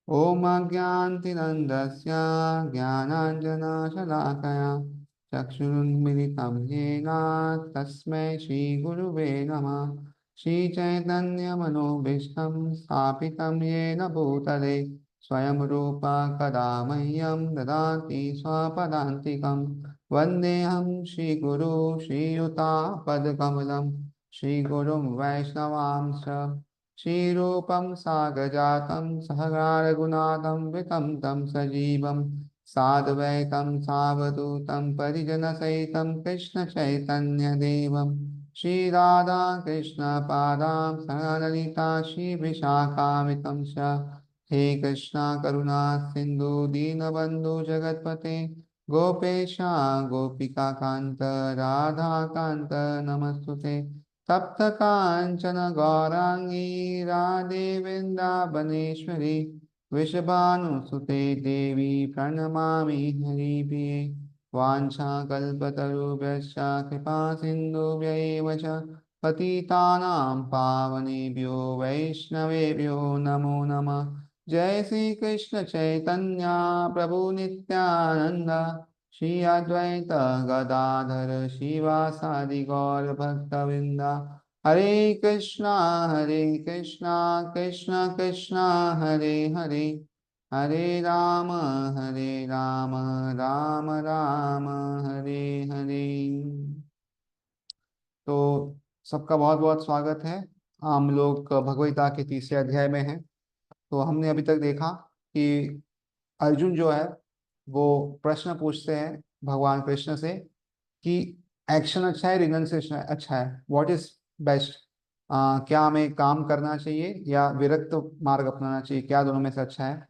ॐ अज्ञानतिरन्धस्य ज्ञानाञ्जनशलाकया चक्षुरुन्मिलितं येन तस्मै श्रीगुरुवे नमः। श्रीचैतन्यमनोभीष्टं स्थापितं येन भूतले स्वयं रूप कदा मह्यं ददाति स्वपदान्तिकं। वन्देऽहं श्रीगुरु श्रीयुतापदकमलं श्रीगुरुं वैष्णवांश्च श्रीरूपं सागजातं सहगणा रघुनाथं वितं तं सजीवं साद्वैतं सावधूतं परिजनसहितं कृष्णचैतन्यदेवं श्रीराधा कृष्णपादां सहललिता श्रीविशाखामितं च। हे कृष्णा करुणा सिन्धु दीनबन्धु जगत्पते गोपेशा गोपिकान्त राधाकान्त नमस्तुते। तप्त कांचन गौरांगी राधे वृंदावनेश्वरी वृषभानुसुते देवी प्रणमामि हरिप्रिये। वाञ्छाकल्पतरुभ्यश्च कृपा सिन्धुभ्यैव च पतितानां पावनेभ्यो वैष्णवेभ्यो नमो नमः। जय श्री कृष्ण चैतन्य प्रभु नित्यानंद श्री अद्वैत गदाधर शिवासादि गौर भक्तवृंदा। हरे कृष्णा कृष्ण कृष्णा हरे हरे हरे राम राम राम हरे हरे। तो सबका बहुत बहुत स्वागत है। हम लोग भगवद गीता के तीसरे अध्याय में हैं। तो हमने अभी तक देखा कि अर्जुन जो है वो प्रश्न पूछते हैं भगवान कृष्ण से कि एक्शन अच्छा है, रिनंसिएशन अच्छा है, व्हाट इज बेस्ट। क्या हमें काम करना चाहिए या विरक्त मार्ग अपनाना चाहिए, क्या दोनों में से अच्छा है।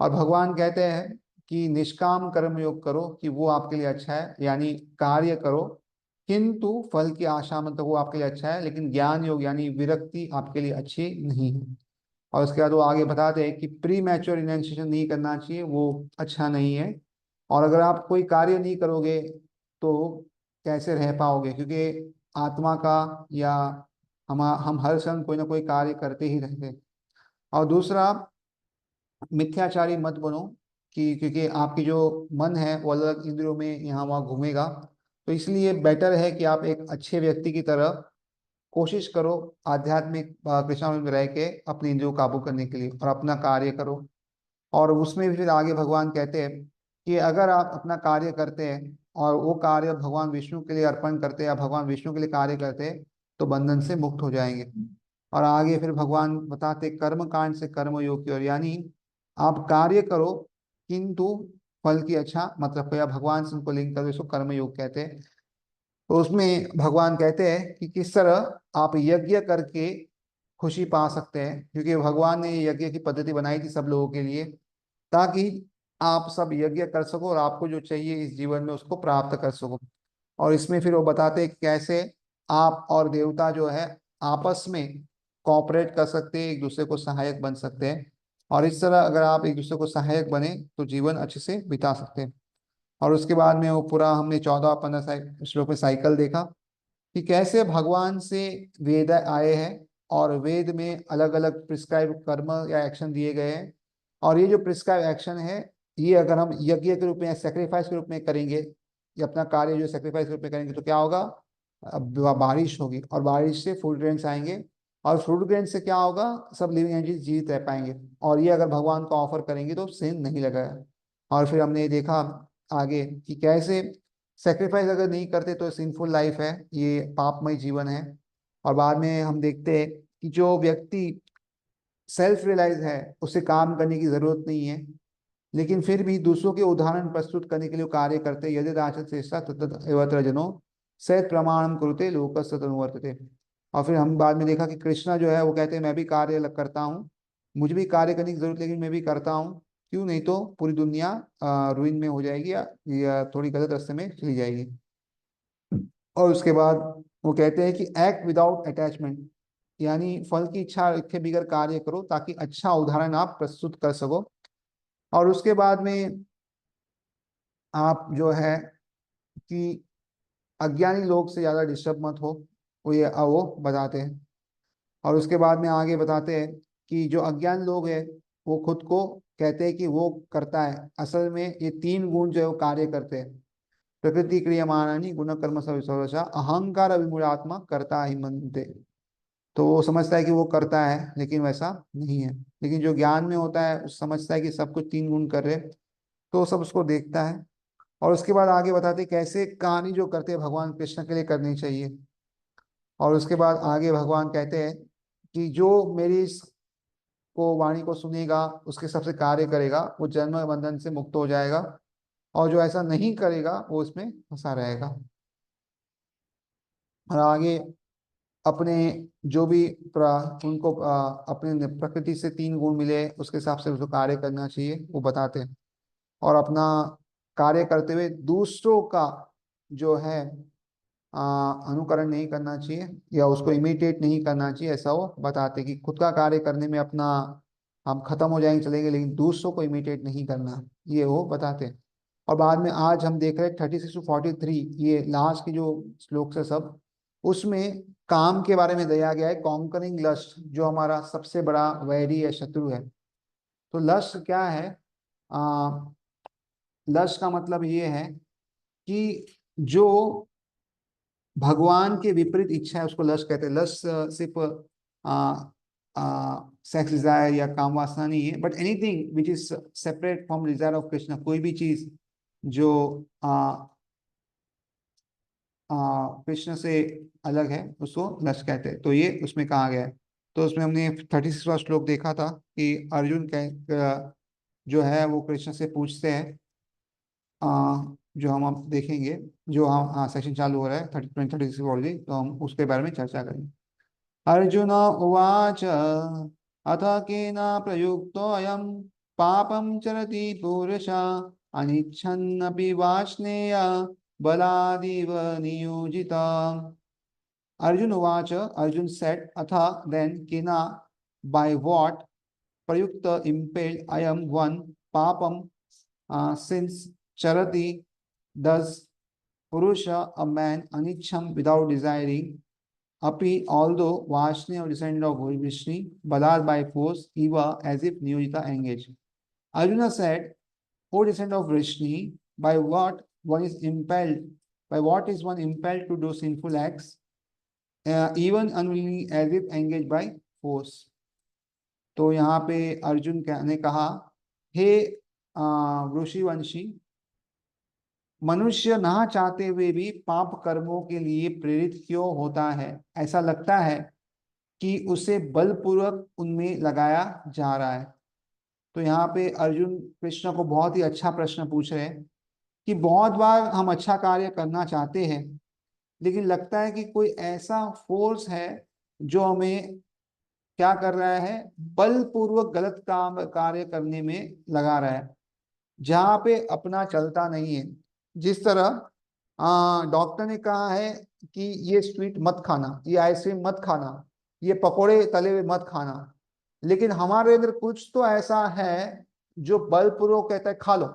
और भगवान कहते हैं कि निष्काम कर्म योग करो कि वो आपके लिए अच्छा है, यानी कार्य करो किंतु फल की आशा मत, तो वो आपके लिए अच्छा है, लेकिन ज्ञान योग यानी विरक्ति आपके लिए अच्छी नहीं है। और उसके बाद वो आगे बताते हैं कि प्री मैच्योर रिनंसिएशन नहीं करना चाहिए, वो अच्छा नहीं है। और अगर आप कोई कार्य नहीं करोगे तो कैसे रह पाओगे, क्योंकि आत्मा का या हम हर क्षण कोई ना कोई कार्य करते ही रहते हैं। और दूसरा, मिथ्याचारी मत बनो कि क्योंकि आपकी जो मन है वो अलग अलग इंद्रियों में यहाँ वहाँ घूमेगा। तो इसलिए बेटर है कि आप एक अच्छे व्यक्ति की तरह कोशिश करो आध्यात्मिक कृष्णा में रह के अपने इंद्रियों को काबू करने के लिए और अपना कार्य करो। और उसमें भी फिर आगे भगवान कहते हैं कि अगर आप अपना कार्य करते हैं और वो कार्य भगवान विष्णु के लिए अर्पण करते हैं या भगवान विष्णु के लिए कार्य करते हैं तो बंधन से मुक्त हो जाएंगे। और आगे फिर भगवान बताते कर्म कांड से कर्म योग की ओर, यानी आप कार्य करो किंतु फल की अच्छा मत रखो, या भगवान से उनको लिंक करो, इसको कर्म योग कहते हैं। तो उसमें भगवान कहते हैं कि किस तरह आप यज्ञ करके खुशी पा सकते हैं, क्योंकि भगवान ने ये यज्ञ की पद्धति बनाई थी सब लोगों के लिए ताकि आप सब यज्ञ कर सको और आपको जो चाहिए इस जीवन में उसको प्राप्त कर सको। और इसमें फिर वो बताते हैं कि कैसे आप और देवता जो है आपस में कॉपरेट कर सकते हैं, एक दूसरे को सहायक बन सकते हैं। और इस तरह अगर आप एक दूसरे को सहायक बने तो जीवन अच्छे से बिता सकते हैं। और उसके बाद में वो पूरा हमने 14 15 श्लोक में साइकिल देखा कि कैसे भगवान से वेद आए हैं और वेद में अलग अलग प्रिस्क्राइब कर्म या एक्शन दिए गए हैं। और ये जो प्रिस्क्राइब एक्शन है ये अगर हम यज्ञ के रूप में या सेक्रीफाइस के रूप में करेंगे या अपना कार्य जो सेक्रीफाइस के रूप में करेंगे तो क्या होगा, अब बारिश होगी और बारिश से फूड ग्रेन्स आएंगे और फूड ग्रेन से क्या होगा, सब लिविंग एंटिटीज जीवित रह पाएंगे। और ये अगर भगवान को ऑफर करेंगे तो सेम नहीं लगेगा। और फिर हमने देखा आगे कि कैसे सेक्रीफाइस अगर नहीं करते तो सिंफुल लाइफ है, ये पापमय जीवन है। और बाद में हम देखते हैं कि जो व्यक्ति सेल्फ रियलाइज है उसे काम करने की जरूरत नहीं है, लेकिन फिर भी दूसरों के उदाहरण प्रस्तुत करने के लिए कार्य करते, यदि राचत श्रेष्ठा ततत एवत्र जनो सत प्रमाणम कुरुते लोकस्तनुवर्तते। और फिर हम बाद में देखा कि कृष्णा जो है वो कहते हैं मैं भी कार्य करता हूँ, मुझे भी कार्य करने की जरूरत, लेकिन मैं भी करता हूँ, क्यों नहीं तो पूरी दुनिया रुइन में हो जाएगी या थोड़ी गलत रास्ते में चली जाएगी। और उसके बाद वो कहते हैं कि एक्ट विदाउट अटैचमेंट, यानी फल की इच्छा रखे बिगैर कार्य करो ताकि अच्छा उदाहरण आप प्रस्तुत कर सको। और उसके बाद में आप जो है कि अज्ञानी लोग से ज्यादा डिस्टर्ब मत हो, वो बताते हैं। और उसके बाद में आगे बताते हैं कि जो अज्ञान लोग हैं वो खुद को कहते हैं कि वो करता है, असल में ये तीन गुण जो है वो कार्य करते हैं। प्रकृति क्रियमाणानि गुण कर्म सर्वशः अहंकार अभिमूढ़ात्मा करता ही मनते। तो वो समझता है कि वो करता है, लेकिन वैसा नहीं है। लेकिन जो ज्ञान में होता है, उस समझता है कि सब कुछ तीन गुण कर रहे, तो सब उसको देखता है। और उसके बाद आगे बताते हैं कैसे कहानी जो करते हैं भगवान कृष्ण के लिए करनी चाहिए। और उसके बाद आगे भगवान कहते हैं कि जो मेरी इस को वाणी को सुनेगा, उसके सबसे कार्य करेगा, वो जन्म बंधन से मुक्त हो जाएगा। और जो ऐसा नहीं करेगा वो इसमें फंसा रहेगा। और आगे अपने जो भी उनको अपने प्रकृति से तीन गुण मिले, उसके हिसाब से उसको कार्य करना चाहिए, वो बताते हैं। और अपना कार्य करते हुए दूसरों का जो है अनुकरण नहीं करना चाहिए, या उसको इमिटेट नहीं करना चाहिए, ऐसा वो बताते कि खुद का कार्य करने में अपना हम खत्म हो जाएंगे चलेंगे, लेकिन दूसरों को इमिटेट नहीं करना, ये वो बताते हैं। और बाद में आज हम देख रहे हैं 36 to 43, ये लास्ट की जो श्लोक है सब, उसमें काम के बारे में दिया गया है, कॉन्करिंग लस्ट, जो हमारा सबसे बड़ा वैरी या शत्रु है। तो लस्ट क्या है? आ, लस्ट का मतलब ये है कि जो भगवान के विपरीत इच्छा है उसको लस्ट कहते हैं। लस्ट सिर्फ सेक्स डिजायर या काम वासना नहीं है, but anything which is separate from desire of Krishna, कोई भी चीज जो कृष्ण से अलग है उसको लस्ट कहते हैं। तो ये उसमें कहा गया है। तो उसमें हमने 36वां श्लोक देखा था कि अर्जुन जो है वो कृष्ण से पूछते हैं, जो हम अब देखेंगे, जो हम सेशन चालू हो रहा है 36 ऑलरेडी, तो हम उसके बारे में चर्चा करेंगे। अर्जुन उवाच अथ केन प्रयुक्तोऽयं पापं चरति पुरुष अनिच्छन्नपि वाष्णेय बलादिव नियोजिता। अर्जुन उवाच, अर्जुन said, अथ then kena, by what, prayukta impelled, I am one, papam, since charati, does purusha, a man, anicham, without desiring, api, although Vashni or descendant of Vishnu, balad by force, eva, as if niyojita engaged. Arjuna said, O descendant of Vishnu, by what one is impelled, by what is one impelled to do sinful acts, even unwillingly, as if engaged by force. तो यहाँ पे अर्जुन ने कहा, हे ऋषिवंशी, मनुष्य ना चाहते हुए भी पाप कर्मों के लिए प्रेरित क्यों होता है? ऐसा लगता है कि उसे बलपूर्वक उनमें लगाया जा रहा है। तो यहाँ पे अर्जुन कृष्ण को बहुत ही अच्छा प्रश्न पूछ रहे हैं कि बहुत बार हम अच्छा कार्य करना चाहते हैं, लेकिन लगता है कि कोई ऐसा फोर्स है जो हमें क्या कर रहा है, बलपूर्वक गलत काम कार्य करने में लगा रहा है, जहाँ पे अपना चलता नहीं है। जिस तरह डॉक्टर ने कहा है कि ये स्वीट मत खाना, ये आइसक्रीम मत खाना, ये पकोड़े तले हुए मत खाना, लेकिन हमारे अंदर कुछ तो ऐसा है जो बलपूर्वक कहता है खा लो,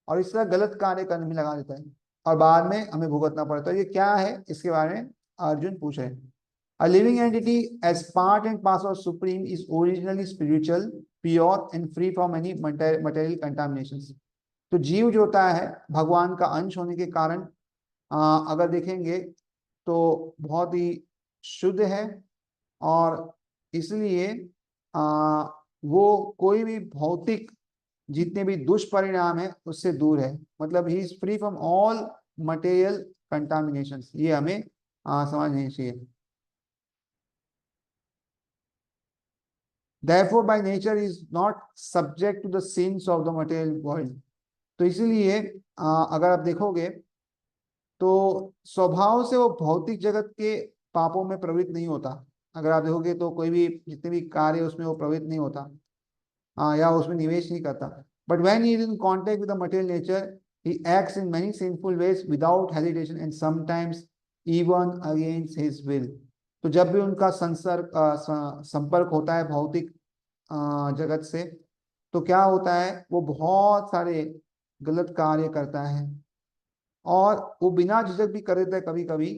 और इस तरह गलत कार्य करने में लगा देता है, और बाद में हमें भुगतना पड़ता है। ये क्या है, इसके बारे में अर्जुन पूछ रहे हैं। A living entity as part and parcel of Supreme is originally spiritual, pure and free from any material contaminations. तो जीव जो होता है भगवान का अंश होने के कारण अगर देखेंगे तो बहुत ही शुद्ध है, और इसलिए आ, वो कोई भी भौतिक जितने भी दुष्परिणाम है उससे दूर है। मतलब he is free from all material contaminations, ये हमें समझनी चाहिए। Therefore by nature is not subject to the sins of the material world. तो इसीलिए अगर आप देखोगे तो स्वभाव से वो भौतिक जगत के पापों में प्रवृत्त नहीं होता। अगर आप देखोगे तो कोई भी जितने भी कार्य उसमें वो प्रवृत्त नहीं होता, या उसमें निवेश नहीं करता। But when he is in contact with the material nature, he acts in many sinful ways without hesitation and sometimes even against his will. तो जब भी उनका संपर्क होता है भौतिक जगत से, तो क्या होता है, वो बहुत सारे गलत कार्य करता है, और वो बिना झिझक भी कर देता है कभी कभी।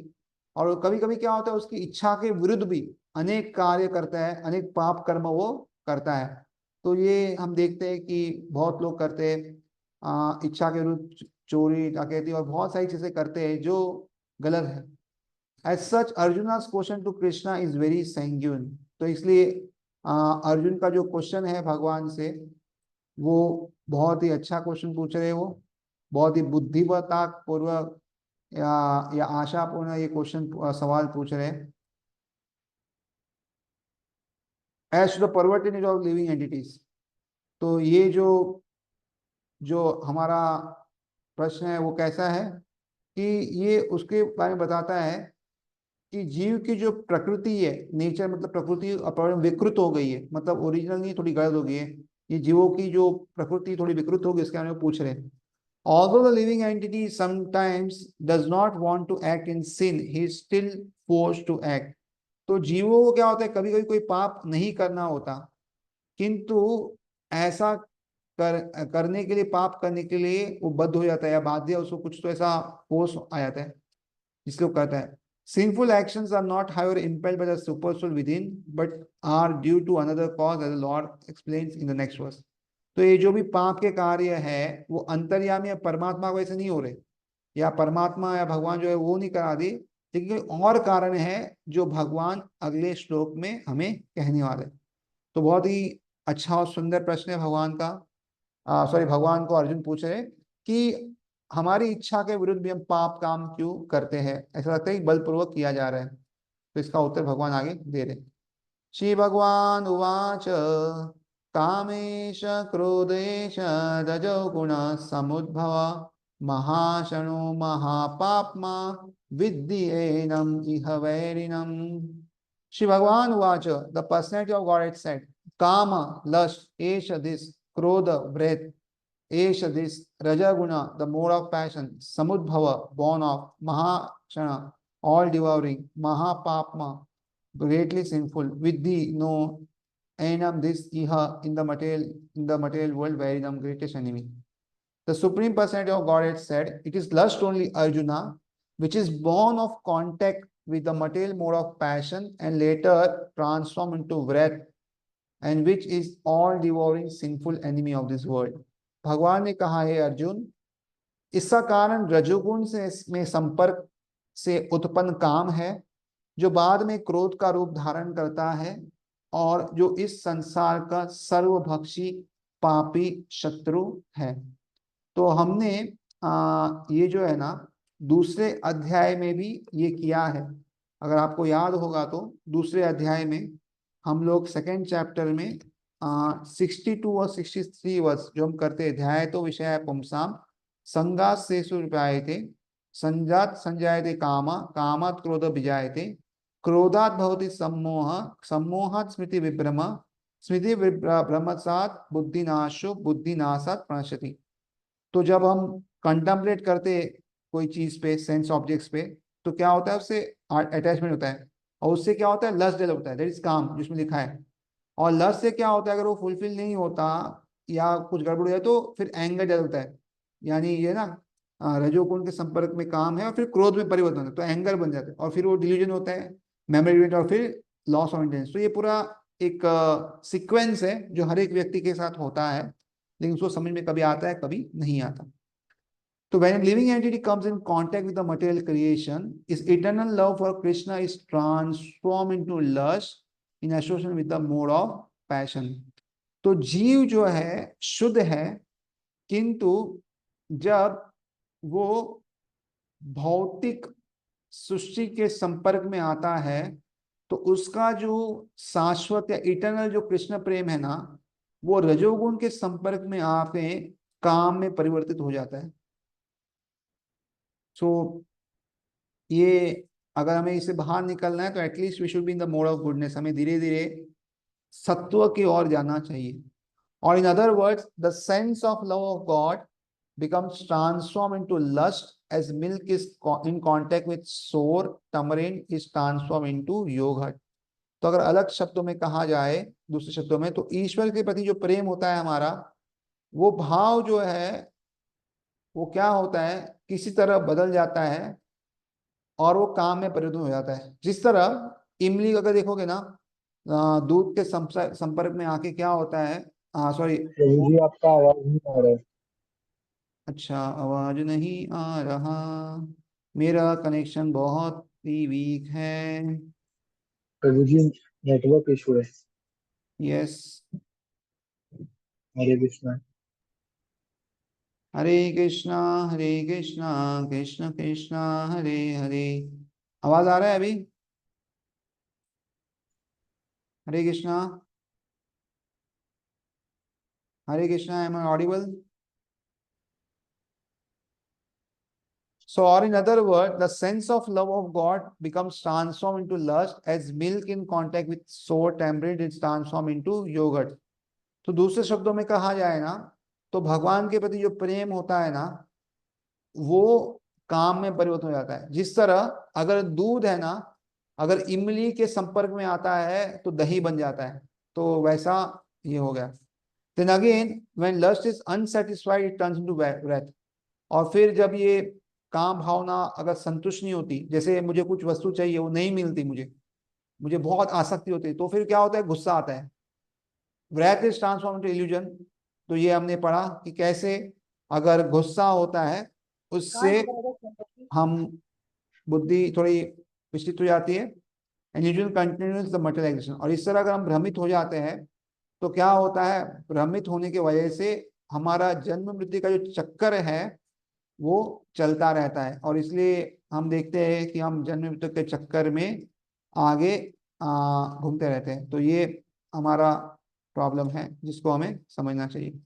और कभी कभी क्या होता है, उसकी इच्छा के विरुद्ध भी अनेक कार्य करता है, अनेक पाप कर्म वो करता है। तो ये हम देखते हैं कि बहुत लोग करते हैं, इच्छा के विरुद्ध चोरी डकैती और बहुत सारी चीजें करते हैं जो गलत है। As such Arjuna's question to Krishna is very sanguine। तो इसलिए अर्जुन का जो क्वेश्चन है भगवान से, वो बहुत ही अच्छा क्वेश्चन पूछ रहे हैं। वो बहुत ही बुद्धिमत्ता पूर्वक या आशापूर्ण ये क्वेश्चन सवाल पूछ रहे हैं। As to the perversity of living entities. तो ये जो जो हमारा प्रश्न है वो कैसा है कि ये उसके बारे में बताता है कि जीव की जो प्रकृति है, नेचर मतलब प्रकृति विकृत हो गई है, मतलब ओरिजिनल नहीं, थोड़ी गलत हो गई है। ये जीवों की जो प्रकृति थोड़ी विकृत हो गई, इसके बारे में पूछ रहे हैं। Although the living entity sometimes does not want to act in sin, he is still forced to act। तो जीवों को क्या होता है, कभी कभी कोई पाप नहीं करना होता, किंतु ऐसा करने के लिए, पाप करने के लिए वो बद्ध हो जाता है या बाध्य, उसको कुछ तो ऐसा फोर्स आ जाता है जिसको कहता है। Sinful actions are not however impelled by the supersoul within, but are due to another cause, as the Lord explains in the next verse। तो ये जो भी पाप के कार्य है वो अंतर्यामी या परमात्मा की वजह से नहीं हो रहे, या परमात्मा या भगवान जो है वो नहीं करा दी, लेकिन कोई और कारण है जो भगवान अगले श्लोक में हमें कहने वाले। तो बहुत ही अच्छा और सुंदर प्रश्न है भगवान का। सॉरी, भगवान को अर्जुन पूछ रहे कि हमारी इच्छा के विरुद्ध भी हम पाप काम क्यों करते हैं, ऐसा लगता है कि बलपूर्वक किया जा रहा है। तो इसका उत्तर भगवान आगे दे रहे। श्री भगवान उवाच कामेश क्रोधेश रजो गुण समुद्भव महाशनो महापाप्मा विद्धि एनम इह वैरिणम। श्री भगवान उवाच, the personality of God it said, काम लस्ट एष दिस, क्रोध breath, एष this, rajaguna the mode of passion, samudbhava born of, mahashana all devouring, mahapapma greatly sinful, vidhi no, enam this iha in the material world veridam greatest enemy। The supreme personality of Godhead said, it is lust only, Arjuna, which is born of contact with the material mode of passion and later transformed into wrath, and which is all devouring sinful enemy of this world। भगवान ने कहा है अर्जुन, इसका कारण रजोगुण से में संपर्क से उत्पन्न काम है, जो बाद में क्रोध का रूप धारण करता है, और जो इस संसार का सर्वभक्षी पापी शत्रु है। तो हमने ये जो है ना, दूसरे अध्याय में भी ये किया है। अगर आपको याद होगा तो दूसरे अध्याय में हम लोग सेकेंड चैप्टर में 62 और 63 वर्ष जो हम करते अध्याय, तो विषय है पुंसाम संगात से थे, संजात संजायते कामा, कामात् क्रोध विजायते, क्रोधात् भवति सम्मोह, सम्मोहात् स्मृति विभ्रम, स्मृति भ्रमसात् बुद्धिनाशो, बुद्धिनाशात् प्रणश्यति। तो जब हम कंtemplate करते कोई चीज पे, सेंस ऑब्जेक्ट्स पे, तो क्या होता है, उससे अटैचमेंट होता है, और उससे क्या होता है, लस्ट डेवलप होता है, दैट इज काम जिसमें लिखा है। और लस्ट से क्या होता है, अगर वो फुलफिल नहीं होता या कुछ गड़बड़ हो जाए तो फिर एंगर डेवलप होता है। यानी ये ना, रजोगुण के संपर्क में काम है और फिर क्रोध में परिवर्तन होता है, तो एंगर बन जाता है, और फिर वो डिल्यूजन होता है, मेमोरी, और फिर लॉस ऑफ इंटेलिजेंस। तो ये पूरा एक सीक्वेंस है जो हर एक व्यक्ति के साथ होता है, लेकिन उसको समझ में कभी आता है, कभी नहीं आता। So when a living entity comes in contact with the material creation, its eternal love for Krishna is transformed into lust in association with the mode of passion। तो जीव जो है शुद्ध है, किंतु जब वो भौतिक सृष्टि के संपर्क में आता है, तो उसका जो शाश्वत या इटर्नल जो कृष्ण प्रेम है ना, वो रजोगुण के संपर्क में आके काम में परिवर्तित हो जाता है। सो ये, अगर हमें इसे बाहर निकलना है तो at least we should be in the mode of goodness, हमें धीरे धीरे सत्व की ओर जाना चाहिए। और in other words, the sense of love of God becomes transformed into lust as milk is in contact with sour tamarind is transformed into yogurt। तो अगर अलग शब्दों में कहा जाए, दूसरे शब्दों में, तो ईश्वर के प्रति जो प्रेम होता है हमारा, वो भाव जो है वो क्या होता है, किसी तरह बदल जाता है और वो काम में परिवर्तन हो जाता है। जिस तरह इमली अगर देखोगे ना, दूध के संपर्क में आके क्या होता है, हाँ सॉरी। प्रभु जी आपका आवाज नहीं आ रहा है। अच्छा, आवाज नहीं आ रहा। मेरा कनेक्शन बहुत ही वीक है। प्रभु जी नेटवर्क इशू है। यस। हरे कृष्णा। हरे कृष्णा, हरे कृष्णा, कृष्ण कृष्णा, हरे हरे। आवाज आ रहा है अभी? Hare Krishna, Hare Krishna, am I audible? So, or in other words, the sense of love of God becomes transformed into lust as milk in contact with sour tamarind is transformed into yogurt. तो दूसरे शब्दों में कहा जाए ना, तो भगवान के प्रति जो प्रेम होता है ना, वो काम में परिवर्तन हो जाता है। जिस तरह अगर दूध है ना, अगर इमली के संपर्क में आता है तो दही बन जाता है, तो वैसा ये हो गया। Then again when lust is unsatisfied it turns into wrath। और फिर जब ये काम भावना अगर संतुष्ट नहीं होती, जैसे मुझे कुछ वस्तु चाहिए वो नहीं मिलती, मुझे मुझे बहुत आसक्ति होती है, तो फिर क्या होता है, गुस्सा आता है। wrath is transform to illusion. तो ये हमने पढ़ा कि कैसे अगर गुस्सा होता है उससे हम बुद्धि थोड़ी विचलित हो जाती है। And usual continues the materialisation. और इस तरह अगर हम भ्रमित हो जाते हैं तो क्या होता है, भ्रमित होने की वजह से हमारा जन्म मृत्यु का जो चक्कर है वो चलता रहता है, और इसलिए हम देखते हैं कि हम जन्म मृत्यु के चक्कर में आगे घूमते रहते हैं। तो ये हमारा प्रॉब्लम है जिसको हमें समझना चाहिए।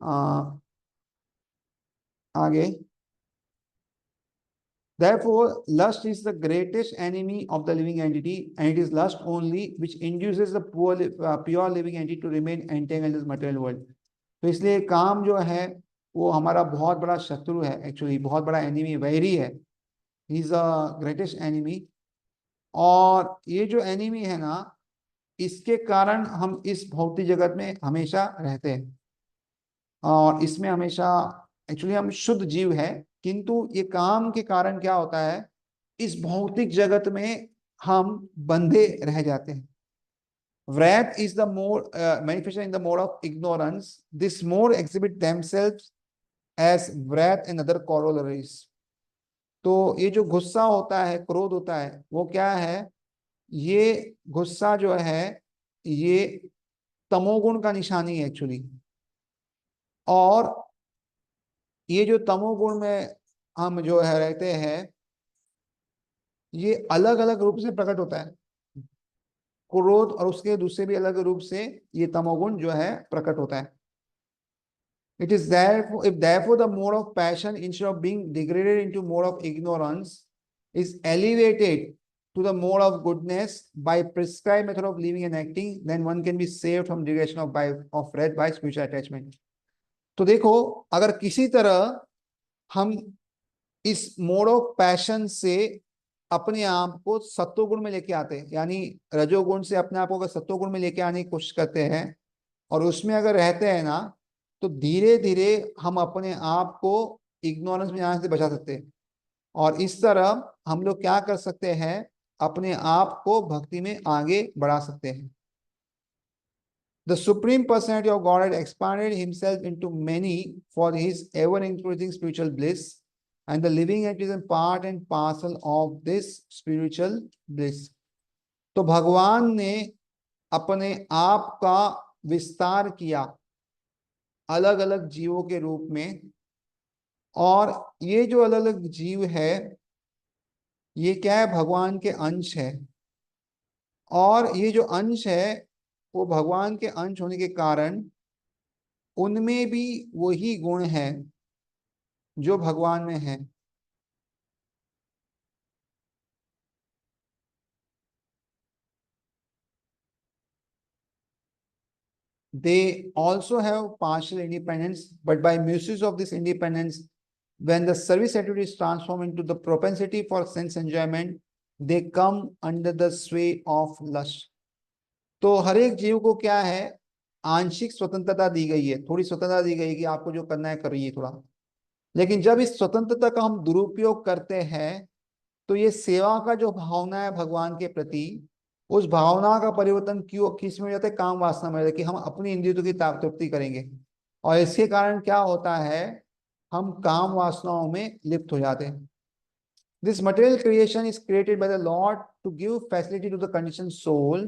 आ, आगे, therefore lust is the greatest enemy of the living entity, and it is lust only which induces the pure living entity to remain entangled in this material world। तो इसलिए काम जो है वो हमारा बहुत बड़ा शत्रु है, एक्चुअली बहुत बड़ा एनिमी, वैरी है। He is a greatest enemy. और ये जो एनिमी है ना, इसके कारण हम इस भौतिक जगत में हमेशा रहते हैं, और इसमें हमेशा एक्चुअली हम शुद्ध जीव है, किंतु ये काम के कारण क्या होता है, इस भौतिक जगत में हम बंधे रह जाते हैं। wrath is the more manifestation in the mode of ignorance. This more exhibit themselves as wrath and other corollaries। तो ये जो गुस्सा होता है, क्रोध होता है, वो क्या है, ये गुस्सा जो है ये तमोगुण का निशानी है एक्चुअली। और ये जो तमोगुण में हम जो है रहते हैं, ये अलग अलग रूप से प्रकट होता है। क्रोध और उसके दूसरे भी अलग रूप से ये तमोगुण जो है प्रकट होता है। It is therefore, if therefore the mode of passion instead of being degraded into mode of ignorance is elevated to the mode of goodness by prescribed method of living and acting, then one can be saved from degradation of wrath by spiritual attachment। तो देखो, अगर किसी तरह हम इस mode of passion से अपने आप को सत्वगुण में लेके आते हैं, यानी रजोगुण से अपने आप को अगर सत्वगुण में लेके आने की कोशिश करते हैं और उसमें अगर रहते हैं ना, तो धीरे धीरे हम अपने आप को इग्नोरेंस में जाने से बचा सकते हैं। और इस तरह हम लोग क्या कर सकते हैं, अपने आप को भक्ति में आगे बढ़ा सकते हैं। The Supreme Personality of God had expanded himself into many for his ever-increasing spiritual bliss, and the living entity is part and parcel of this spiritual bliss। तो भगवान ने अपने आप का विस्तार किया अलग अलग जीवों के रूप में, और ये जो अलग अलग जीव है ये क्या है, भगवान के अंश है। और ये जो अंश है वो भगवान के अंश होने के कारण उनमें भी वही गुण है जो भगवान में है। They also have partial independence, but by misuse of this independence, when the service activity is transformed into the propensity for sense enjoyment, they come under the sway of lust। तो हर एक जीव को क्या है, आंशिक स्वतंत्रता दी गई है, थोड़ी स्वतंत्रता दी गई है कि आपको जो करना है करिए थोड़ा। लेकिन जब इस स्वतंत्रता का हम दुरुपयोग करते हैं, तो ये सेवा का जो भावना है भगवान के प्रति, उस भावना का परिवर्तन क्यों किस में हो जाता है? काम वासना में हो जाता है कि हम अपनी इंद्रियों की तृप्ति करेंगे, और इसके कारण क्या होता है? हम काम वासनाओं में लिप्त हो जाते हैं। This material creation is created by the Lord to give facility to the conditioned soul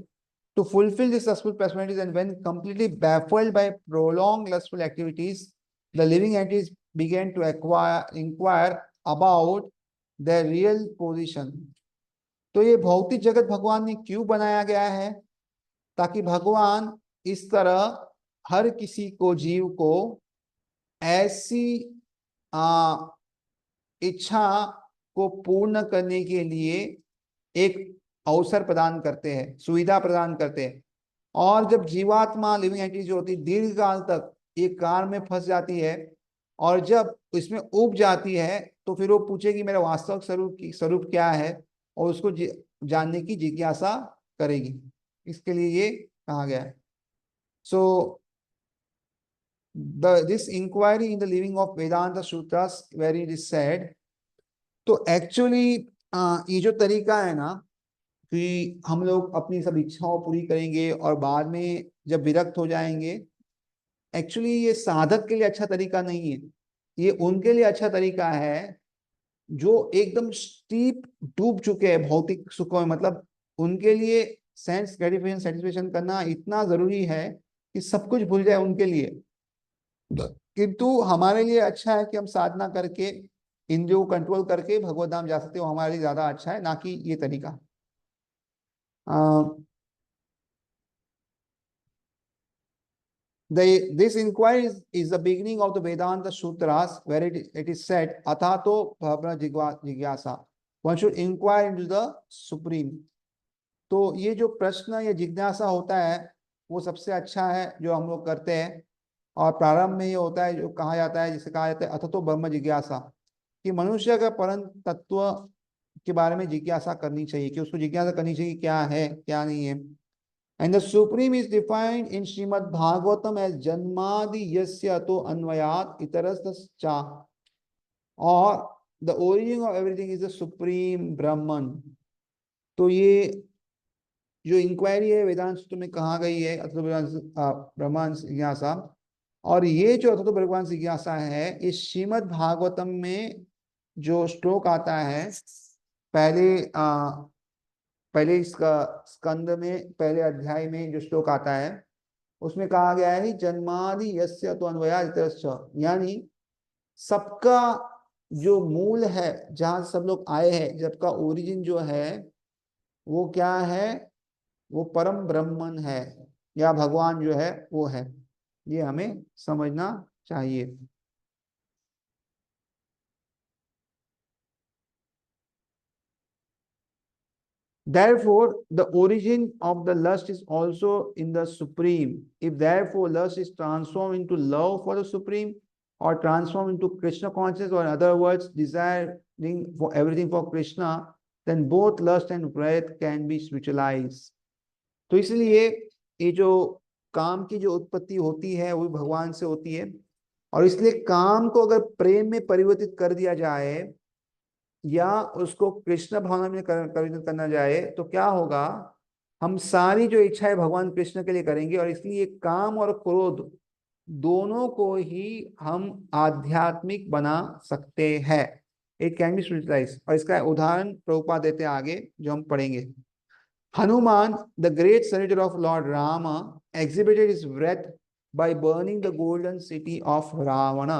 to fulfill these lustful personalities, and when completely baffled by prolonged lustful activities, the living entities began to inquire about their real position. तो ये भौतिक जगत भगवान ने क्यों बनाया गया है? ताकि भगवान इस तरह हर किसी को, जीव को, ऐसी इच्छा को पूर्ण करने के लिए एक अवसर प्रदान करते हैं, सुविधा प्रदान करते हैं। और जब जीवात्मा, लिविंग एंटिटी जो होती है, दीर्घ काल तक एक कार में फंस जाती है और जब इसमें उब जाती है, तो फिर वो पूछेगी मेरा वास्तविक स्वरूप क्या है, और उसको जानने की जिज्ञासा करेगी। इसके लिए ये कहा गया है। सो this inquiry in the living of Vedanta Sutras, where it is said, तो एक्चुअली ये जो तरीका है ना कि हम लोग अपनी सब इच्छाओं पूरी करेंगे और बाद में जब विरक्त हो जाएंगे, एक्चुअली ये साधक के लिए अच्छा तरीका नहीं है। ये उनके लिए अच्छा तरीका है जो एकदम स्टीप डूब चुके हैं भौतिक सुखों में। मतलब उनके लिए सेंस ग्रेटिफिकेशन, सेटिस्फेक्शन करना इतना जरूरी है कि सब कुछ भूल जाए उनके लिए। किंतु हमारे लिए अच्छा है कि हम साधना करके, इंद्रियों को कंट्रोल करके भगवत धाम जा सकते हो। हमारे लिए ज्यादा अच्छा है, ना कि ये तरीका। This inquiry is the beginning of the Vedanta Sutras, where it is said, Athato Bhavna Jigyasa. One should inquire into the Supreme. तो ये जो प्रश्न या जिज्ञासा होता है, वो सबसे अच्छा है जो हम लोग करते हैं। और प्रारंभ में ये होता है जो कहा जाता है, जिसे कहा जाता है अथतो ब्रह्म जिज्ञासा, कि मनुष्य का परम तत्व के बारे में जिज्ञासा करनी चाहिए, कि उसको जिज्ञासा करनी चाहिए क्या है क्या नहीं है। And the Supreme is defined in Srimad Bhagavatam as Janmadi Yasya to Anvayat Itarascha, or the origin of everything is the Supreme Brahman. तो ये जो इंक्वायरी है वेदांत सूत्र में कहा गई है, अथो ब्रह्मांड जिज्ञासा, और ये जो अथो ब्रह्मांड जिज्ञासा है, इस श्रीमद् भागवतम में जो श्लोक आता है, पहले इसका स्कंद में पहले अध्याय में जो श्लोक आता है, उसमें कहा गया है जन्मादि यस्य तो अन्वयात्, यानी सबका जो मूल है, जहां सब लोग आए हैं, सबका ओरिजिन जो है वो क्या है? वो परम ब्रह्मन है, या भगवान जो है वो है। ये हमें समझना चाहिए। Therefore, the origin of the lust is also in the Supreme. If therefore lust is transformed into love for the Supreme, or transformed into Krishna consciousness, or in other words, desiring for everything for Krishna, then both lust and wrath can be spiritualized. तो इसलिए ये जो काम की जो उत्पत्ति होती है वो भगवान से होती है, और इसलिए काम को अगर प्रेम में परिवर्तित कर दिया जाए या उसको कृष्ण भावना में परिवर्तित करना जाए, तो क्या होगा? हम सारी जो इच्छाएं भगवान कृष्ण के लिए करेंगे, और इसलिए काम और क्रोध दोनों को ही हम आध्यात्मिक बना सकते हैं। It can be spiritualised. और इसका उदाहरण प्रभुपाद देते हैं आगे, जो हम पढ़ेंगे। Hanuman, the great senator of Lord Rama, exhibited his wrath by burning the golden city of Ravana.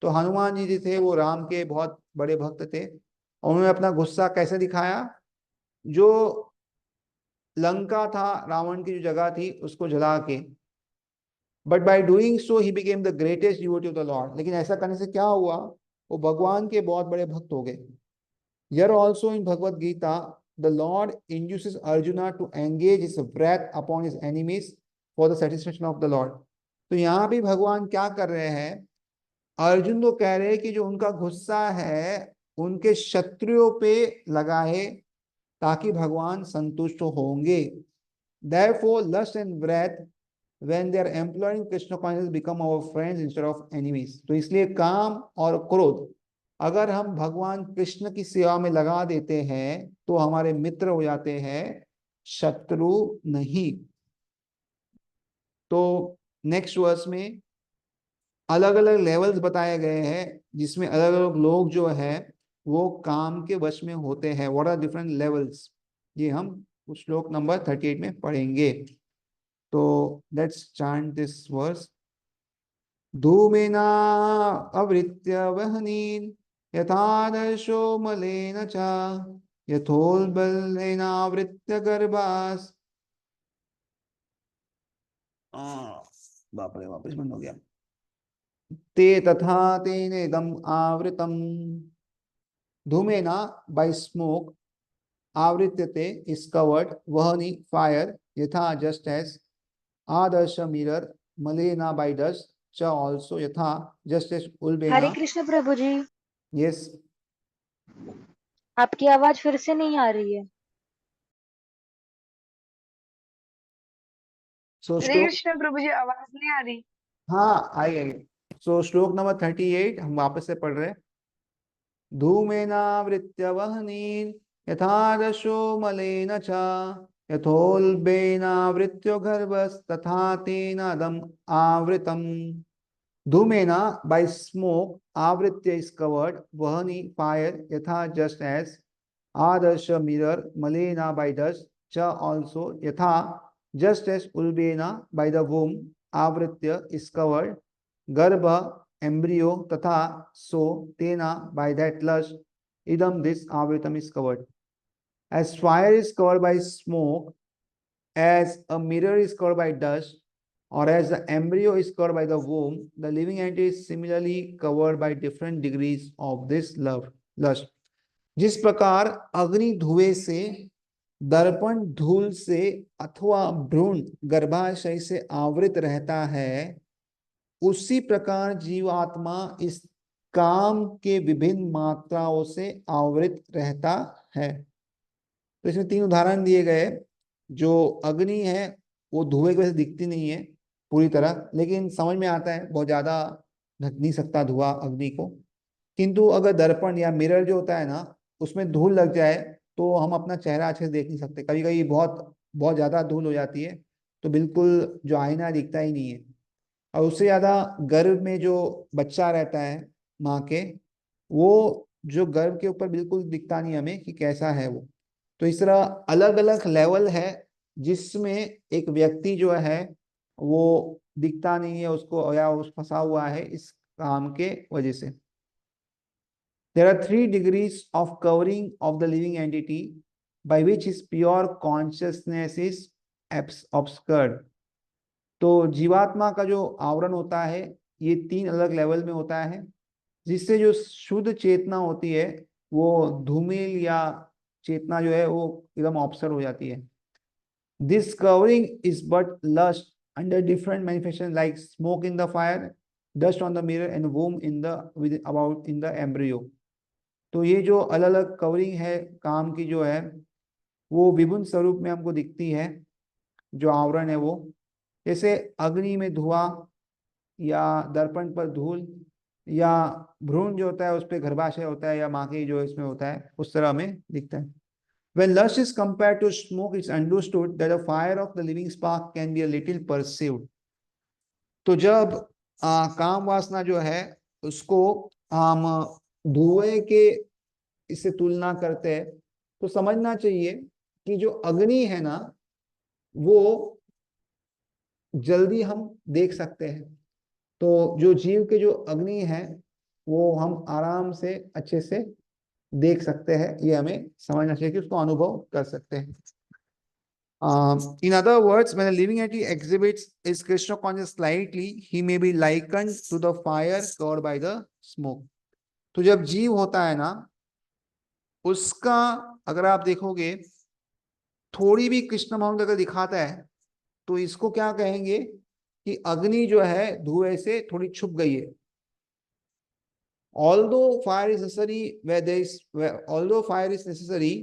तो हनुमान जी थे, वो राम के बहुत बड़े भक्त थे। उन्होंने अपना गुस्सा कैसे दिखाया? जो लंका था, रावण की जो जगह थी, उसको जला के। But by doing so he became the greatest devotee of the Lord. लेकिन ऐसा करने से क्या हुआ? वो भगवान के बहुत बड़े भक्त हो गए। Here also in Bhagavad Gita, the Lord induces Arjuna to engage his wrath upon his enemies for the satisfaction of the Lord. तो यहाँ भी भगवान क्या कर रहे हैं? अर्जुन को कह रहे हैं कि जो उनका गुस्सा है उनके शत्रुओं पे लगाए, ताकि भगवान संतुष्ट होंगे। Therefore, lust and wrath, when they are employing Krishna consciousness, become our friends instead of enemies. तो इसलिए काम और क्रोध अगर हम भगवान कृष्ण की सेवा में लगा देते हैं तो हमारे मित्र हो जाते हैं, शत्रु नहीं। तो नेक्स्ट वर्स में अलग अलग लेवल्स बताए गए हैं, जिसमें अलग अलग लोग जो है वो काम के वश में होते हैं। व्हाट आर डिफरेंट लेवल्स, ये हम श्लोक नंबर 38 में पढ़ेंगे। तो लेट्स चांट दिस वर्स। धूमेना आवृत्य वह्निन् यथादर्शो मलेन च यथोल्बलेनावृत्य गर्भास्। बाप रे, वापस बंद हो गया। ते तथा तेनेदम् आवृतम्। धूमेना बाय स्मोक, आवृत्यते is covered, वहनि fire, यथा just as, आदर्श mirror, malena by dust, च also यथा just as, हरे ulbena। कृष्ण प्रभु जी, yes। आपकी आवाज फिर से नहीं आ रही है। सो हरे श्लोक, कृष्ण प्रभु जी, आवाज नहीं आ रही। हाँ आई आई। सो श्लोक नंबर 38 हम वापस से पढ़ रहे हैं। धूमेनावृत्य वह्निन् यथादशो मलेन च यथोल्बेनावृत्यो गर्भस्तथा तेनादम् आवृतम्। धूमेना by smoke, आवृत्य is covered, वहनि fire, यथा just as, आदर्श mirror, मलेना by dust, च also यथा just as, उल्बेना by the womb, आवृत्य is covered, गर्भ embryo, तथा so तेना by that lust, idam this आवृतम is covered। As fire is covered by smoke, as a mirror is covered by dust, or as the embryo is covered by the womb, the living entity is similarly covered by different degrees of this lust। जिस प्रकार अग्नि धुएं से, दर्पण धूल से अथवा भ्रूण गर्भाशय से आवृत रहता है, उसी प्रकार जीवात्मा इस काम के विभिन्न मात्राओं से आवृत रहता है। तो इसमें 3 उदाहरण दिए गए। जो अग्नि है वो धुएं की वजह से दिखती नहीं है पूरी तरह, लेकिन समझ में आता है, बहुत ज्यादा ढक नहीं सकता धुआं अग्नि को। किंतु अगर दर्पण या मिरर जो होता है ना, उसमें धूल लग जाए तो हम अपना चेहरा अच्छे से देख नहीं सकते। कभी कभी बहुत बहुत ज्यादा धूल हो जाती है तो बिल्कुल जो आईना दिखता ही नहीं है। और उससे ज्यादा गर्भ में जो बच्चा रहता है माँ के, वो जो गर्भ के ऊपर बिल्कुल दिखता नहीं हमें कि कैसा है वो। तो इस तरह अलग अलग लेवल है जिसमें एक व्यक्ति जो है वो दिखता नहीं है उसको, या उस फंसा हुआ है इस काम के वजह से। There are 3 degrees of covering of the living entity by which his pure consciousness is obscured। तो जीवात्मा का जो आवरण होता है ये 3 अलग लेवल में होता है, जिससे जो शुद्ध चेतना होती है वो धूमिल या चेतना जो है वो एकदम ऑब्सर्व हो जाती है। This covering is but lust under different manifestations like smoke in the fire, dust on the mirror, and womb in the about in the embryo। तो ये जो अलग अलग कवरिंग है काम की जो है वो विभिन्न स्वरूप में हमको दिखती है। जो आवरण है वो जैसे अग्नि में धुआं, या दर्पण पर धूल, या भ्रूण जो होता है उस पर गर्भाशय होता है, या माँ की जो इसमें होता है, उस तरह में दिखता है। When lust is compared to smoke, it's understood that the fire of the living spark can be a little perceived। तो जब काम वासना जो है उसको हम धुएं के इससे तुलना करते हैं, तो समझना चाहिए कि जो अग्नि है ना वो जल्दी हम देख सकते हैं। तो जो जीव के जो अग्नि है वो हम आराम से अच्छे से देख सकते हैं, ये हमें समझना चाहिए कि उसको अनुभव कर सकते हैं। In other words, when a living entity exhibits his Krishna consciousness slightly, he may be likened to the fire covered by the smoke। तो जब जीव होता है ना, उसका अगर आप देखोगे थोड़ी भी कृष्ण भावना अगर दिखाता है तो इसको क्या कहेंगे कि अग्नि जो है धुएं से थोड़ी छुप गई है। Although fire is necessary where there is although fire is necessary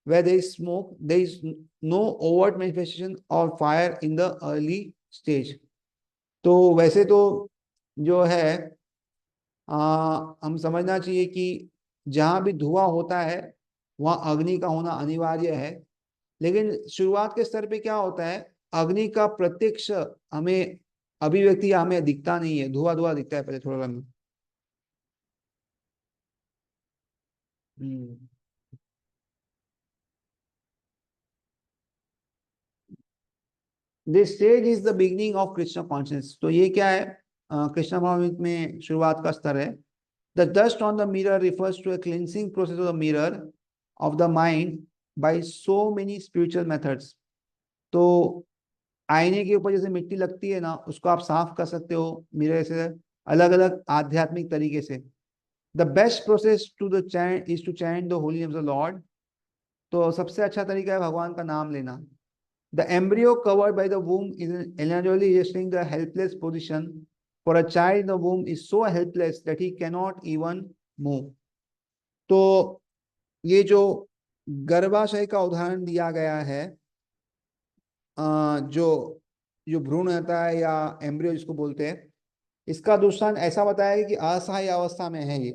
where there is smoke, there is no overt manifestation of fire in the early stage। तो वैसे तो जो है हम समझना चाहिए कि जहां भी धुआं होता है वहां अग्नि का होना अनिवार्य है। लेकिन शुरुआत के स्तर पे क्या होता है, अग्नि का प्रत्यक्ष हमें अभिव्यक्ति हमें दिखता नहीं है, धुआं धुआं दिखता है पहले थोड़ा हमें। This stage is the beginning of Krishna conscious. तो ये क्या है, कृष्ण भावनामृत में शुरुआत का स्तर है। The dust on the mirror refers to a cleansing process of the mirror of the mind by so many spiritual methods. तो आईने के ऊपर जैसे मिट्टी लगती है ना, उसको आप साफ कर सकते हो मिरर से अलग अलग आध्यात्मिक तरीके से। The best process to the chant is to chant the holy names of the lord. तो सबसे अच्छा तरीका है भगवान का नाम लेना। The embryo covered by the womb is annually registering the helpless position. For a child in the womb is so helpless that he cannot even move. तो ये जो गर्भाशय का उदाहरण दिया गया है, जो जो भ्रूण होता है या एम्ब्रियो जिसको बोलते हैं, इसका दृष्टांत ऐसा बताया है कि असहाय अवस्था में है ये।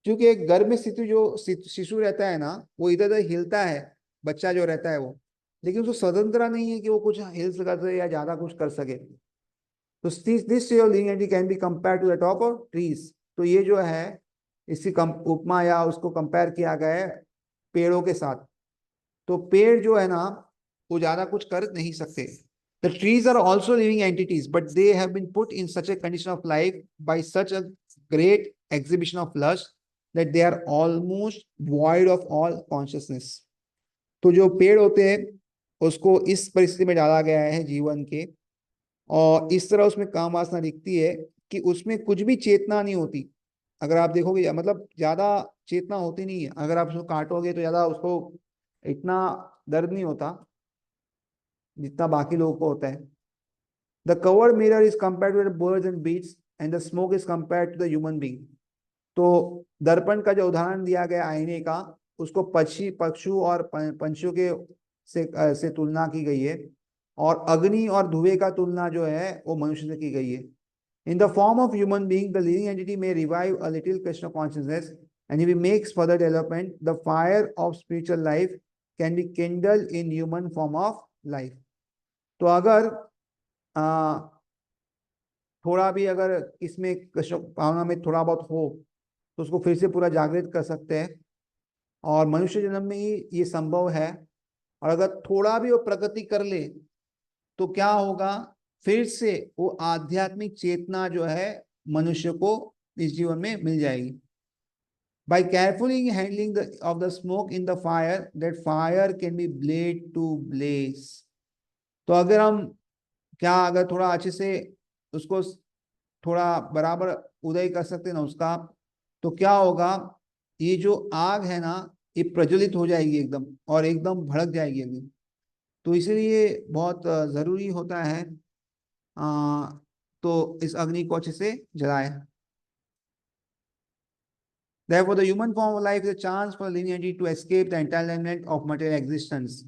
क्योंकि एक गर्भ में स्थित जो शिशु रहता है ना, वो इधर उधर हिलता है, बच्चा जो रहता है वो, लेकिन उसको स्वतंत्रता नहीं है कि वो कुछ हिल सके या ज्यादा कुछ कर सके। तो this living entity can be compare to the top of trees. तो ये जो है इसकी उपमा या उसको कंपेयर किया गया है पेड़ों के साथ। तो पेड़ जो है ना, वो ज्यादा कुछ कर नहीं सकते। The trees are also living entities, but they have been put in such a condition of life by such a great exhibition of lust that they are almost void of all consciousness. तो जो पेड़ होते हैं उसको इस परिस्थिति में डाला गया है जीवन के, और इस तरह उसमें काम वासना दिखती है कि उसमें कुछ भी चेतना नहीं होती। अगर आप देखोगे मतलब ज्यादा चेतना होती नहीं है, अगर आप उसको काटोगे तो ज्यादा उसको इतना दर्द नहीं होता जितना बाकी लोगों को होता है। The covered mirror is compared to the birds and beats and the smoke is compared to the human being. तो दर्पण का जो उदाहरण दिया गया आईने का, उसको पक्षियों और पंछियों के से तुलना की गई है, और अग्नि और धुएं का तुलना जो है वो मनुष्य से की गई है। In the form of human being the living entity may revive a little Krishna consciousness and if he makes further development the fire of spiritual life can be kindled in human form of life. तो अगर थोड़ा भी अगर इसमें कृष्ण भावना में थोड़ा बहुत हो तो उसको फिर से पूरा जागृत कर सकते हैं, और मनुष्य जन्म में ही ये संभव है। और अगर थोड़ा भी वो प्रगति कर ले तो क्या होगा, फिर से वो आध्यात्मिक चेतना जो है मनुष्य को इस जीवन में मिल जाएगी। By carefully handling of the smoke in the fire, that fire can be blade to blaze. तो अगर हम अगर थोड़ा अच्छे से उसको थोड़ा बराबर उदय कर सकते हैं ना उसका, तो क्या होगा, ये जो आग है ना ये प्रज्वलित हो जाएगी एकदम, और एकदम भड़क जाएगी एकदम। तो इसलिए बहुत जरूरी होता है तो इस अग्नि को अच्छे से जलाए। Therefore, the human form of life is a chance for living entity to escape the entanglement of material existence.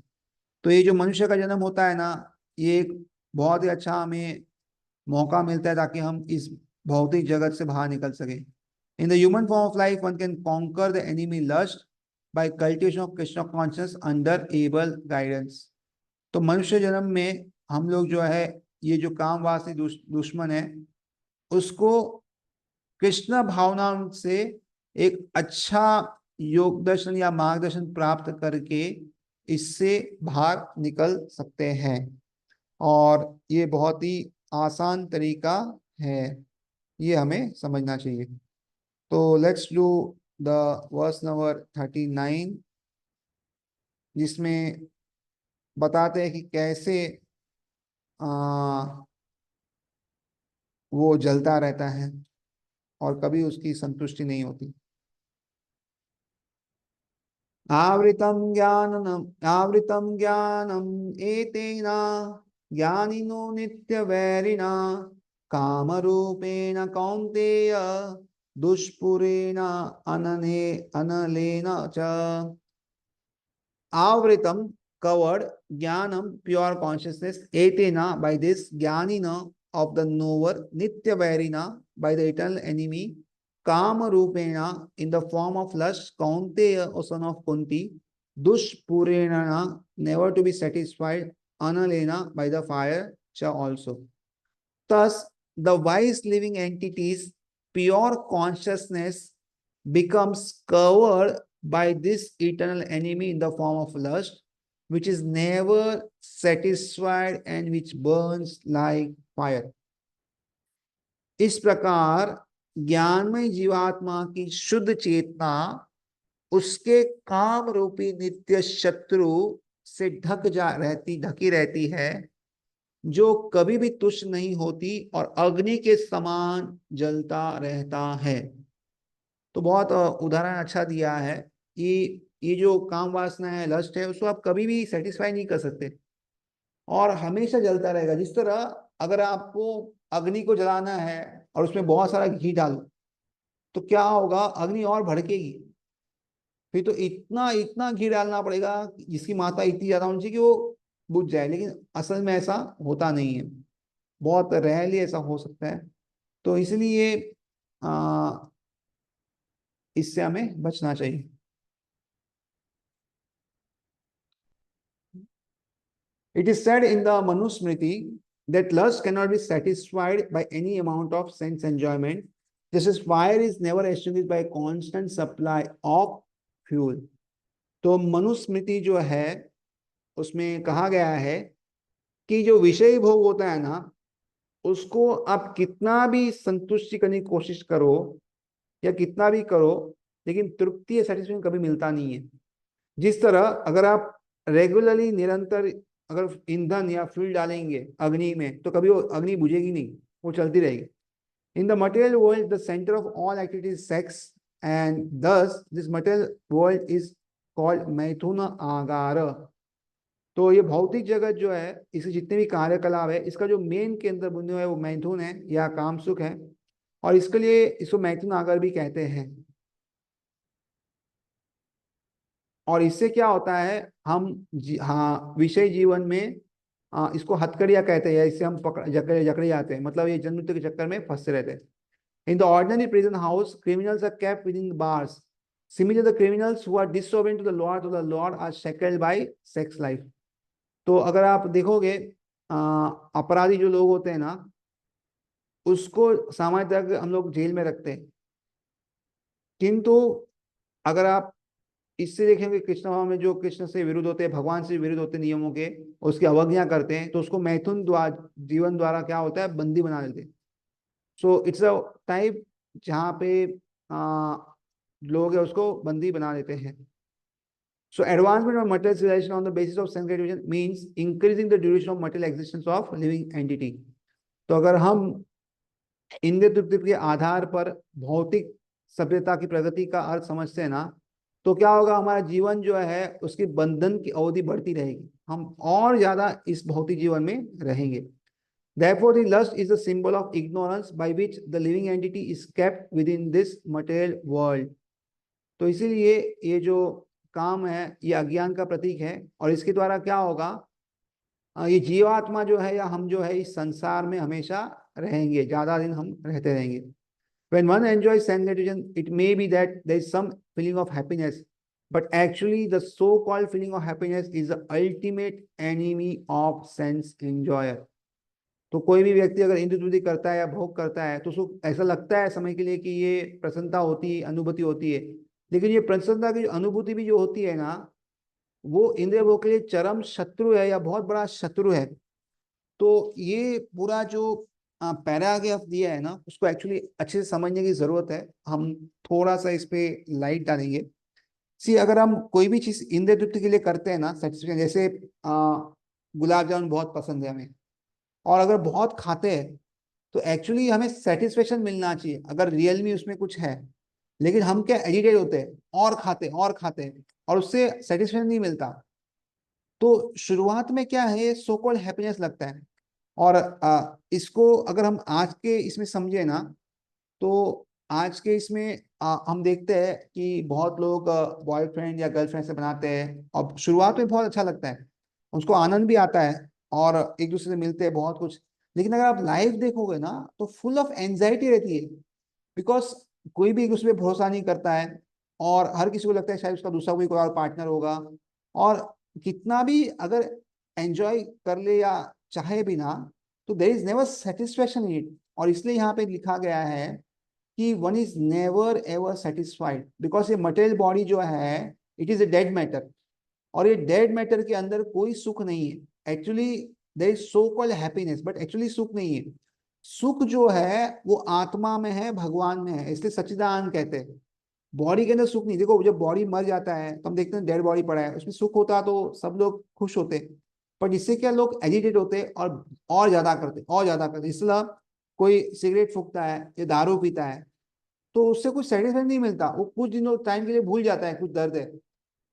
तो ये जो मनुष्य का जन्म होता है ना, ये एक बहुत ही अच्छा हमें मौका मिलता है ताकि हम इस भौतिक जगत से बाहर निकल सके। In the human form of life, one can conquer the enemy lust by cultivation of Krishna consciousness under able guidance. तो मनुष्य जन्म में हम लोग जो है ये जो काम वासनी दुश्मन है उसको कृष्ण भावना से एक अच्छा योग दर्शन या मार्गदर्शन प्राप्त करके इससे बाहर निकल सकते हैं, और ये बहुत ही आसान तरीका है, ये हमें समझना चाहिए। तो let's do the verse number 39, जिसमें बताते हैं कि कैसे वो जलता रहता है और कभी उसकी संतुष्टि नहीं होती। आवृतम ज्ञानम एतेना ज्ञानिनो नित्य वैरिणा कामरूपेण कौन्तेय दुष्पुरेण अनलेन च। आवृतम covered jnanam pure consciousness etena by this jnanina of the knower nitya vairina by the eternal enemy kama rupena in the form of lust kaunteya, O son of Kunti, दुष्पूरेणा, never to be satisfied, analena, by the fire, cha also. Thus, the wise living entity's pure consciousness becomes covered by this eternal enemy in the form of lust, which is never satisfied and which burns like fire. इस प्रकार ज्ञानमय जीवात्मा की शुद्ध चेतना उसके काम रूपी नित्य शत्रु से ढकी रहती है, जो कभी भी तुष्ट नहीं होती और अग्नि के समान जलता रहता है। तो बहुत उदाहरण अच्छा दिया है कि ये जो काम वासना है, लस्ट है, उसको आप कभी भी सेटिस्फाई नहीं कर सकते और हमेशा जलता रहेगा। जिस तरह अगर आपको अग्नि को जलाना है और उसमें बहुत सारा घी डालो तो क्या होगा, अग्नि और भड़केगी। फिर तो इतना इतना घी डालना पड़ेगा जिसकी मात्रा इतनी ज्यादा होनी चाहिए कि वो बुझ जाए, लेकिन असल में ऐसा होता नहीं है, बहुत रेयरली ऐसा हो सकता है। तो इसलिए इससे हमें बचना चाहिए। It is said in the Manusmriti that lust cannot be satisfied by any amount of sense enjoyment, just as fire is never extinguished by a constant supply of fuel. तो मनुस्मृति जो है उसमें कहा गया है कि जो विषय भोग होता है ना, उसको आप कितना भी संतुष्टि करने की कोशिश करो या कितना भी करो, लेकिन तृप्ति या सेटिस्फैक्शन कभी मिलता नहीं है। जिस तरह अगर आप रेगुलरली निरंतर अगर ईंधन या फ्यूल डालेंगे अग्नि में तो कभी वो अग्नि बुझेगी नहीं, वो चलती रहेगी। In the material world the centre of all activity is sex and thus this material world is called मैथुन आगार। तो ये भौतिक जगत जो है, इसके जितने भी कार्यकलाप है, इसका जो मेन केंद्र बिंदु है वो मैथुन है या काम सुख है, और इसके लिए इसको मैथुन आगार भी कहते हैं। और इससे क्या होता है, हम हाँ विषय जीवन में इसको हथकड़िया कहते हैं, इससे हम जकड़े जाते हैं, मतलब ये जन्म के चक्कर में फंसे रहते हैं। In the ordinary prison house criminals are kept within bars, similar the criminals who are disobedient to the Lord are shackled by sex life. तो अगर आप देखोगे अपराधी जो लोग होते हैं ना, उसको सामान्यतः हम लोग जेल में रखते हैं, किंतु अगर आप इससे देखेंगे कृष्ण भाव में जो कृष्ण से विरुद्ध होते हैं, भगवान से विरुद्ध होते हैं नियमों के, उसकी अवज्ञा करते हैं, तो उसको मैथुन द्वारा जीवन द्वारा क्या होता है, बंदी बना देते हैं। सो इट्स अ टाइप जहाँ पे लोग है उसको बंदी बना देते हैं। So advancement of material civilisation on the basis of sense gratification means increasing the duration of material existence of living entity. तो अगर हम इंद्रिय तृप्ति के आधार पर भौतिक सभ्यता की प्रगति का अर्थ समझते हैं ना, तो क्या होगा, हमारा जीवन जो है उसके बंधन की अवधि बढ़ती रहेगी, हम और ज्यादा इस भौतिक जीवन में रहेंगे। Therefore, the lust is a symbol of ignorance by which the living entity is kept within this material world. तो इसीलिए ये जो काम है ये अज्ञान का प्रतीक है, और इसके द्वारा क्या होगा, ये जीवात्मा जो है या हम जो है इस संसार में हमेशा रहेंगे, ज्यादा दिन हम रहते रहेंगे। When one enjoys sense gratification, it may be that there is some feeling of happiness, but actually the so-called feeling of happiness is the ultimate enemy of sense enjoyer. तो कोई भी व्यक्ति अगर इंद्रिय तृप्ति करता है या भोग करता है तो उसको ऐसा लगता है समय के लिए कि ये प्रसन्नता होती है, अनुभूति होती है, लेकिन ये प्रसन्नता की अनुभूति भी जो होती है ना, वो इंद्रिय भोग के लिए चरम शत्रु है या बहुत बड़ा शत्रु है। तो ये पूरा जो पैराग्राफ दिया है ना, उसको एक्चुअली अच्छे से समझने की जरूरत है। हम थोड़ा सा इस पे लाइट डालेंगे। सी अगर हम कोई भी चीज इंद्रिय तृप्ति के लिए करते हैं ना, सेटिस्फेक्शन, जैसे गुलाब जामुन बहुत पसंद है हमें, और अगर बहुत खाते हैं तो एक्चुअली हमें सेटिस्फेक्शन मिलना चाहिए अगर रियल में उसमें कुछ है, लेकिन हम क्या एडिटेड होते हैं और खाते हैं और उससे सेटिस्फेक्शन नहीं मिलता। तो शुरुआत में क्या है, सो कॉल्ड हैप्पीनेस लगता है, और इसको अगर हम आज के इसमें समझे ना, तो आज के इसमें हम देखते हैं कि बहुत लोग बॉयफ्रेंड या गर्लफ्रेंड से बनाते हैं, और शुरुआत में बहुत अच्छा लगता है, उसको आनंद भी आता है और एक दूसरे से मिलते हैं बहुत कुछ, लेकिन अगर आप लाइफ देखोगे ना तो फुल ऑफ एंजाइटी रहती है, बिकॉज कोई भी एक दूसरे पे भरोसा नहीं करता है, और हर किसी को लगता है शायद उसका दूसरा कोई और पार्टनर होगा, और कितना भी अगर एंजॉय कर ले या चाहे भी ना, तो there is never satisfaction in it. और इसलिए यहाँ पे लिखा गया है कि one is never ever satisfied, because ये मटेरियल बॉडी जो है it is a dead matter, और ये डेड मैटर के अंदर कोई सुख नहीं है। Actually there is so called happiness, but actually सुख नहीं है। सुख जो है वो आत्मा में है, भगवान में है, इसलिए सच्चिदानंद कहते हैं। बॉडी के अंदर सुख नहीं। देखो जब बॉडी मर जाता है तो हम देखते हैं डेड बॉडी पड़ा है, उसमें सुख होता तो सब लोग खुश होते, पर इससे क्या लोग एजिटेट होते और ज्यादा करते, और ज्यादा करते। इसलिए कोई सिगरेट फूकता है या दारू पीता है तो उससे कुछ सेटिस्फेक्शन नहीं मिलता, वो कुछ दिनों टाइम के लिए भूल जाता है कुछ दर्द है,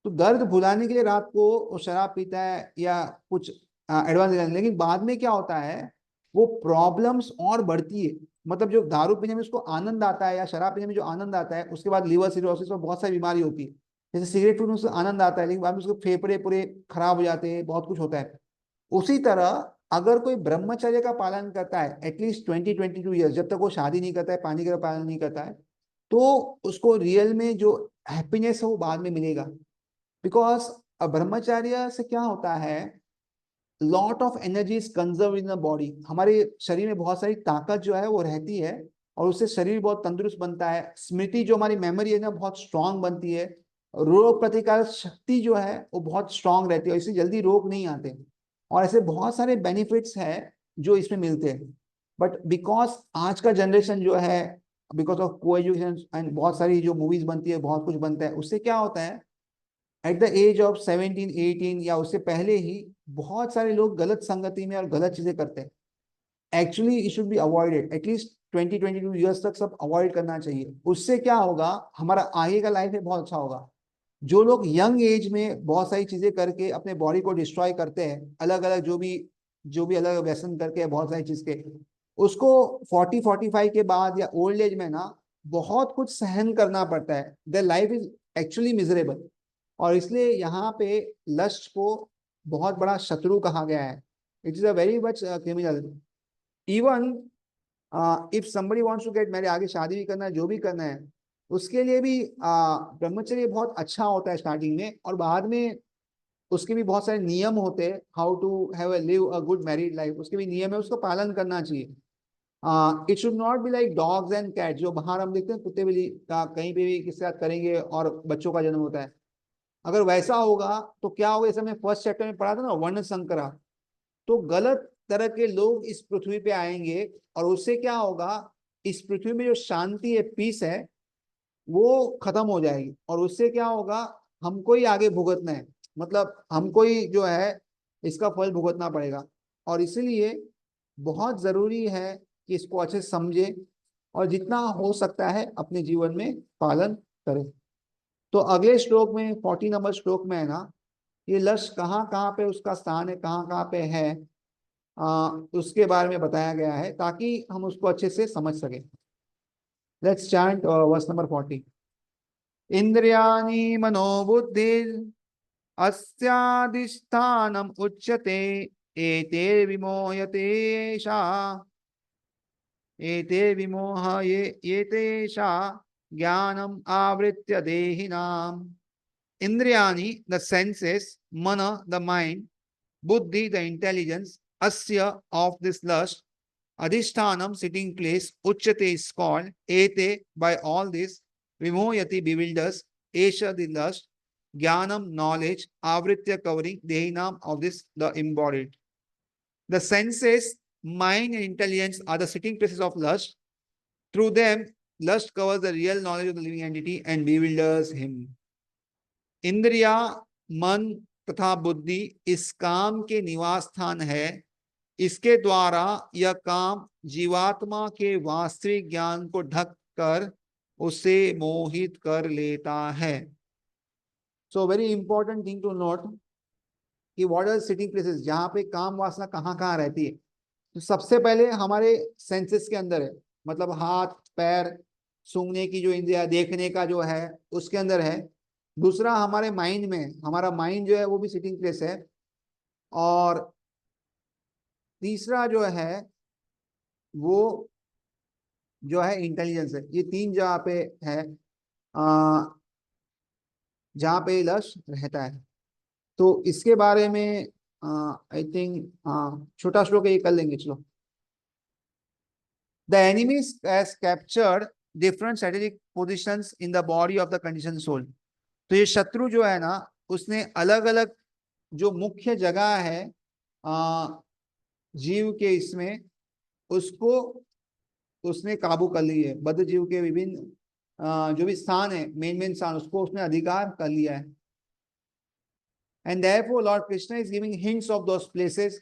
तो दर्द भुलाने के लिए रात को वो शराब पीता है या कुछ एडवांस लेता है। लेकिन बाद में क्या होता है, वो प्रॉब्लम्स और बढ़ती है। मतलब जो दारू पीने में उसको आनंद आता है या शराब पीने में जो आनंद आता है, उसके बाद लिवर सिरोसिस और बहुत सारी बीमारी होती है। जैसे सिगरेट पीने में उसको आनंद आता है, लेकिन बाद में उसके फेफड़े पूरे खराब हो जाते हैं, बहुत कुछ होता है। उसी तरह अगर कोई ब्रह्मचर्य का पालन करता है एटलीस्ट 20-22 ईयर्स, जब तक वो शादी नहीं करता है, पानी का पालन नहीं करता है, तो उसको रियल में जो हैप्पीनेस है वो बाद में मिलेगा। बिकॉज ब्रह्मचर्य से क्या होता है, lot of energy is conserve in the body. हमारे शरीर में बहुत सारी ताकत जो है वो रहती है, और उससे शरीर बहुत तंदुरुस्त बनता है। स्मृति जो हमारी मेमोरी है ना बहुत स्ट्रांग बनती है। रोग प्रतिकार शक्ति जो है वो बहुत स्ट्रांग रहती है, इससे जल्दी रोग नहीं आते। और ऐसे बहुत सारे बेनिफिट्स हैं जो इसमें मिलते हैं। बट बिकॉज आज का जनरेशन जो है, बिकॉज ऑफ को एजुकेशन एंड बहुत सारी जो मूवीज बनती है, बहुत कुछ बनता है, उससे क्या होता है, एट द एज ऑफ 17-18 या उससे पहले ही बहुत सारे लोग गलत संगति में और गलत चीजें करते हैं। Actually it should be avoided, at least 20-22 years तक सब अवॉइड करना चाहिए। उससे क्या होगा, हमारा आगे का लाइफ है बहुत अच्छा होगा। जो लोग यंग एज में बहुत सारी चीजें करके अपने बॉडी को डिस्ट्रॉय करते हैं, अलग अलग जो भी अलग व्यसन करके बहुत सारी चीज के, उसको 40-45 के बाद या ओल्ड एज में ना बहुत कुछ सहन करना पड़ता है। The life is actually miserable. और इसलिए यहाँ पे लस्ट को बहुत बड़ा शत्रु कहा गया है। It is a very much criminal. Even if somebody wants to get married, आगे शादी भी करना है, जो भी करना है, उसके लिए भी ब्रह्मचर्य बहुत अच्छा होता है स्टार्टिंग में, और बाद में उसके भी बहुत सारे नियम होते हैं, how to have a live a good married life, उसके भी नियम है, उसको पालन करना चाहिए। It should not be like dogs and cat, जो बाहर हम देखते हैं कुत्ते बिल्ली का कहीं पे भी किसी साथ करेंगे और बच्चों का जन्म होता है। अगर वैसा होगा तो क्या होगा, जैसे हमने फर्स्ट चैप्टर में पढ़ा था ना, वर्ण संकरा, तो गलत तरह के लोग इस पृथ्वी पे आएंगे, और उससे क्या होगा, इस पृथ्वी में जो शांति है, पीस है, वो खत्म हो जाएगी। और उससे क्या होगा, हमको ही आगे भुगतना है, मतलब हमको ही जो है इसका फल भुगतना पड़ेगा। और इसीलिए बहुत जरूरी है कि इसको अच्छे से समझे और जितना हो सकता है अपने जीवन में पालन करें। तो अगले श्लोक में 40 नंबर श्लोक में है ना, ये लक्ष्य कहाँ कहाँ पे उसका स्थान है, कहाँ कहाँ पे है, उसके बारे में बताया गया है, ताकि हम उसको अच्छे से समझ सके। Let's chant verse number 40। इंद्रियाणि मनोबुद्धिर अस्याधिष्ठानम उच्यते, एते विमोहयते शा, एते विमोह ये तेषा ज्ञानम आवृत्य देहिनाम। इंद्रियाणि द सेंसेस, मन the mind, buddhi the intelligence, asya of this lust, adhishtanam sitting place, uchyate is called, ete by all this, vimoyati bewilders, esha the lust, jnanam knowledge, avritya covering, dehinam of this the embodied. The senses, mind and intelligence are the sitting places of lust. Through them, lust covers the real knowledge of the living entity and bewilders him. इंद्रिया, मन तथा बुद्धि इस काम के निवास स्थान है। इसके द्वारा यह काम जीवात्मा के वास्तविक ज्ञान को ढक कर उसे मोहित कर लेता है। So very important thing to note कि व्हाट आर सिटिंग प्लेसेस, जहाँ पे काम वासना कहाँ कहाँ रहती है। तो सबसे पहले हमारे सेंसेस के अंदर है, मतलब हाथ पैर, सूंघने की जो इंद्रिया, देखने का जो है उसके अंदर है। दूसरा हमारे माइंड में, हमारा माइंड जो है वो भी सिटिंग प्लेस है। और तीसरा जो है वो जो है इंटेलिजेंस है। ये तीन जगह पे है जहाँ पे लक्ष्य रहता है। तो इसके बारे में आई थिंक छोटा श्लोक ये कर लेंगे, चलो। The enemy has captured different strategic positions in the body of the condition soul. तो ये शत्रु जो है ना, उसने अलग अलग जो मुख्य जगह है जीव के इसमें, उसको उसने काबू कर ली है। बद्ध जीव के विभिन्न जो भी स्थान है, मेन मेन स्थान, उसको उसने अधिकार कर लिया है। And therefore, Lord Krishna is giving hints of those places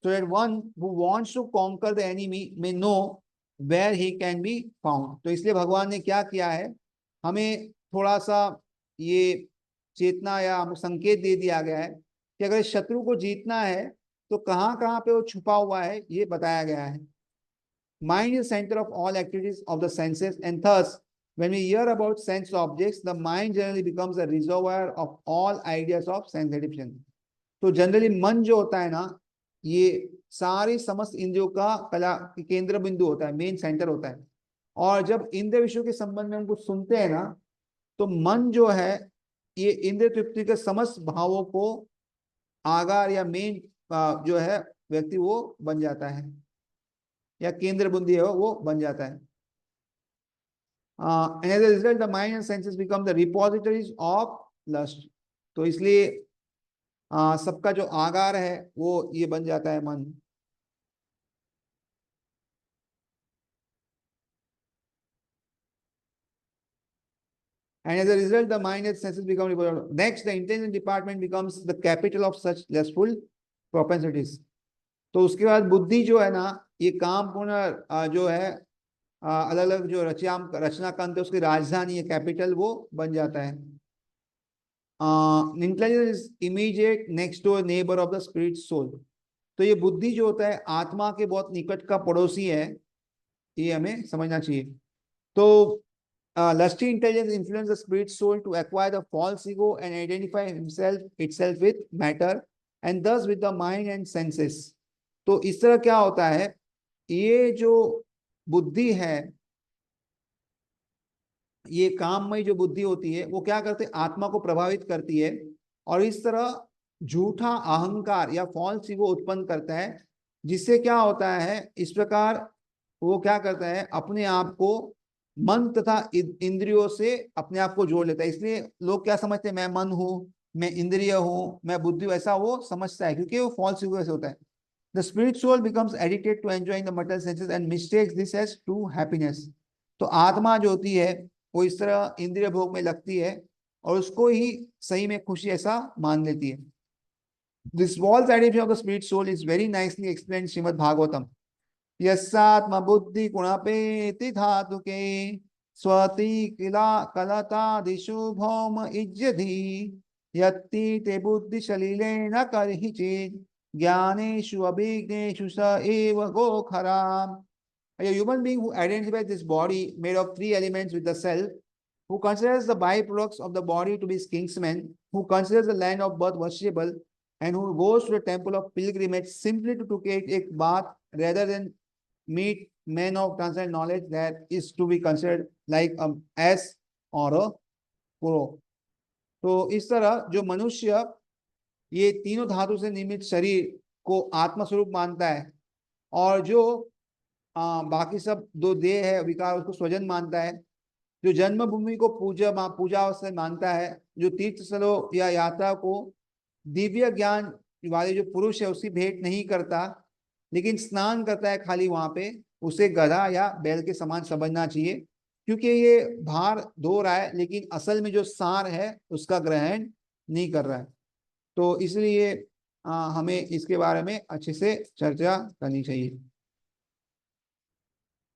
so that one who wants to conquer the enemy may know where he can be found. तो इसलिए भगवान ने क्या किया है, हमें थोड़ा सा ये चेतना या संकेत दे दिया गया है कि अगर शत्रु को जीतना है तो कहाँ कहाँ पे वो छुपा हुआ है, ये बताया गया है। Mind is center of all activities of the senses, and thus when we hear about sense objects, the mind generally becomes a reservoir of all ideas of sense satisfaction. तो जनरली मन जो होता है ना, ये सारी समस्त इंद्रियों का कला केंद्र बिंदु होता है, मेन सेंटर होता है। और जब इंद्रिय विषयों के संबंध में हम कुछ सुनते हैं ना, तो मन जो है ये इंद्रिय तृप्ति के समस्त भावों को आगार या मेन जो है व्यक्ति वो बन जाता है, या केंद्र बिंदु है वो बन जाता है। And as a result, the mind and senses become the repositories of lust. तो इसलिए सबका जो आगार है वो ये बन जाता है मन। And as a result, the mind and senses become repositories. Next, the intelligence department becomes the capital of such lustful propensities. तो उसके बाद बुद्धि जो है ना, ये काम पूर्ण जो है अलग अलग जो रचनाकांत है उसकी राजधानी है, कैपिटल वो बन जाता है। Intelligence is immediate next door neighbour of the spirit soul. तो ये बुद्धि जो होता है आत्मा के बहुत निकट का पड़ोसी है, ये हमें समझना चाहिए। तो lusty intelligence influences the spirit soul to acquire the false ego and identify itself with matter and thus with the mind and senses. तो इस तरह क्या होता है, ये जो बुद्धि है, ये काममयी जो बुद्धि होती है वो क्या करते हैं, आत्मा को प्रभावित करती है और इस तरह झूठा अहंकार या फॉल्स ईगो उत्पन्न करता है, जिससे क्या होता है, इस प्रकार वो क्या करता है, अपने आप को मन तथा इंद्रियों से अपने आप को जोड़ लेता है। इसलिए लोग क्या समझते हैं, मैं मन हूँ, मैं इंद्रिय हूँ, मैं बुद्धि, ऐसा वो समझता है, क्योंकि वो फॉल्स ईगो से होता है। The spirit soul becomes addicted to enjoying the material senses and mistakes this as true happiness. तो आत्मा जो होती है वो इस तरह इंद्रिय भोग में लगती है और उसको ही सही में खुशी ऐसा मान लेती है। This false identity of the spirit soul is very nicely explained in Srimad Bhagavatam. यस्यात्म बुद्धि गुणपेति धातुके स्वति किला कलता दिशु भौम इज्जधि यत्ति ते बुद्धि शलीलेन करहिचित् ज्ञानेषु अभिज्ञेषु स एव गोखराम। A human being who identifies this body made of three elements with the self, who considers the byproducts of the body to be his kinsmen, who considers the land of birth worshipable, and who goes to the temple of pilgrimage simply to take a bath rather than meet men of transcendent knowledge, that is to be considered like a ass or a crow. तो इस तरह जो मनुष्य ये तीनों धातु से निर्मित शरीर को आत्मा स्वरूप मानता है और जो बाकी सब दो देह है विकार उसको स्वजन मानता है, जो जन्मभूमि को पूजा से मानता है, जो तीर्थ स्थलों या यात्रा को दिव्य ज्ञान वाले जो पुरुष है उसकी भेंट नहीं करता लेकिन स्नान करता है खाली वहां पे, उसे गधा या बैल के समान समझना चाहिए, क्योंकि ये भार धो रहा है लेकिन असल में जो सार है उसका ग्रहण नहीं कर रहा है। तो इसलिए हमें इसके बारे में अच्छे से चर्चा करनी चाहिए।